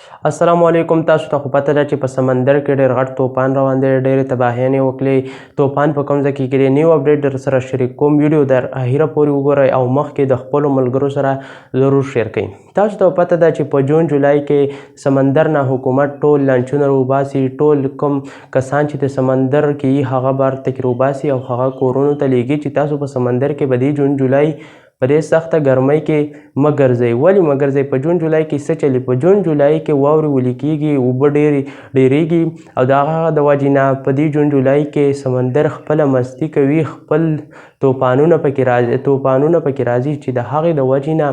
السلام علیکم. تاسو ته خو پته ده چې په سمندر کې ډېر غټ طوفان روان دی، ډېرې تباهیانې وکړې. طوفان په کوم ځای کې کېږي نیو اپډیټ در سره شریک کوم. ویډیو در اخره پورې وګورئ او مخکې د خپلو ملګرو سره ضرور شیر کړئ. تاسو ته پته ده چې په جون جولای کې سمندر نه حکومت ټول لانچونه روباسي، ټول کوم کسان چې د سمندر کې هغه بار تکې روباسي او هغه کورونو ته لیږي چې تاسو په سمندر کې به دې جون جولای په دې سخته ګرمۍ کې مه ګرځئ. ولې مه ګرځئ؟ په جون جولای کې څه چلي؟ په جون جولای کې واورې ولې کېږي، اوبه ډېرېږي او د هغه د وجې نه په دې جون جولای کې سمندر خپله مستی کوي، خپل طوفانونه پکې راځي چې د هغې د وجې نه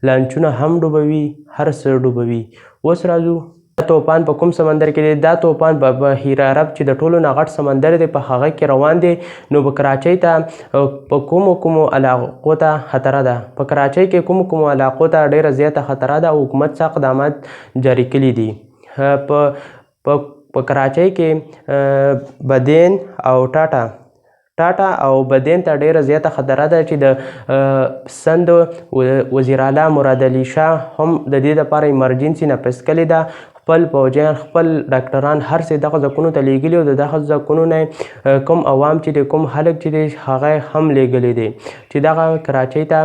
لانچونه هم ډوبوي، هر څه ډوبوي. اوس راځو دا طوفان په کوم سمندر کې دی. دا طوفان په بحیر عرب چې د ټولو نه غټ سمندر دی په هغه کې روان دی. نو په کراچۍ ته په کومو علاقو ته خطره ده. په کراچۍ کې کومو علاقو ته ډېره زیاته خطره ده او حکومت څه اقدامات جاري کړي دي. په کراچۍ کې بدین او ټاټا او بدین ته ډېره زیاته خطره ده چې د سند وزیر اعلی مراد علي شاه هم د دې دپاره ایمرجنسي نافذ کړې ده. خپل پوځیان، خپل ډاکټران هر څه دغه ځایونو ته لیږلي او د دغه ځایونو نه کوم عوام چې دی، کوم خلک چې دی هغه هم لیږلی دی چې دغه کراچۍ ته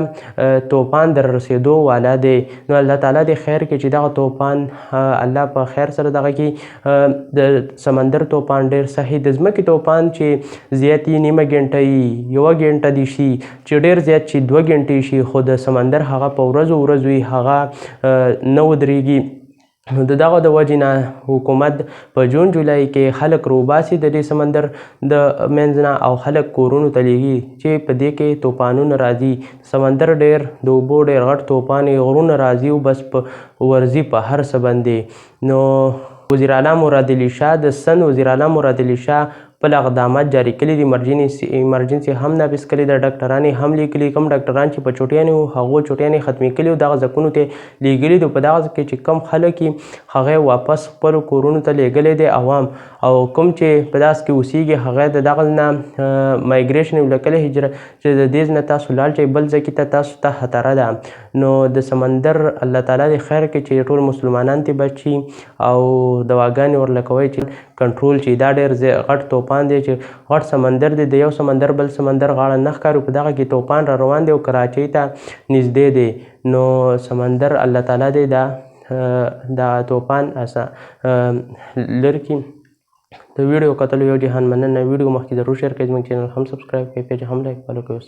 طوفان در رسېدو والا دی. نو الله تعالی دې خیر کړي چې دغه طوفان الله په خیر سره دغه کړي. د سمندر طوفان ډېر صحیح، د ځمکې طوفان چې زیات یې نیمه ګنټه وي، یوه ګنټه دې شي، چې ډېر زیات چې 2 ګنټې شي، خو د سمندر هغه په ورځو وي، هغه نه ودرېږي. نو د دغه د وجې نه حکومت په جون جولای کې خلک روباسي د دې سمندر د منځ نه او خلک کورونو ته لیږي چې په دې کې طوفانونه راځي. سمندر ډېر د اوبو ډېر غټ طوفان غرونه راځي او بس په ورځي په هر څه باندې. نو وزیر اعلی مراد علي شاه، د سند وزیر اعلی مراد علي شاه خپل اقدامات جاري کړي دي، ایمرجنسي هم نافذ کړې ده، ډاکټران یې هم لیږلي. کوم ډاکټران چې په چوټیانې وو هغو چوټیانې ختمې کړي او دغه ځایونو ته لیږلي دي. په دغه کې چې کم خلک یې هغه یې واپس خپلو کورونو ته لیږلی دی عوام، او کوم چې په داسې کې اوسیږي هغه د دغه نه مایګریشن یې لیکلی هجرت چې د دې نه تاسو لاړ شئ بل ځای کې ته تاسو ته خطره ده. نو د سمندر الله تعالی دې خیر کړي چې ټول مسلمانان ترې بچ شي او دواګانې ورله کوئ چې کنټرول شي. دا ډېر غټ طوفان دی چې غټ سمندر دی، د یو سمندر بل سمندر غاړه نه ښکاري. په دغه کې طوفان را روان دی او کراچۍ ته نږدې دی. نو سمندر الله تعالی دی دا طوفان لرې کړي. د ویډیو کتلو یو جهان مننه. ویډیو مخکې ضرور شیر کړئ، زموږ چینل هم سبسکرایب کړئ، پیج هم لایک فالو کړئ.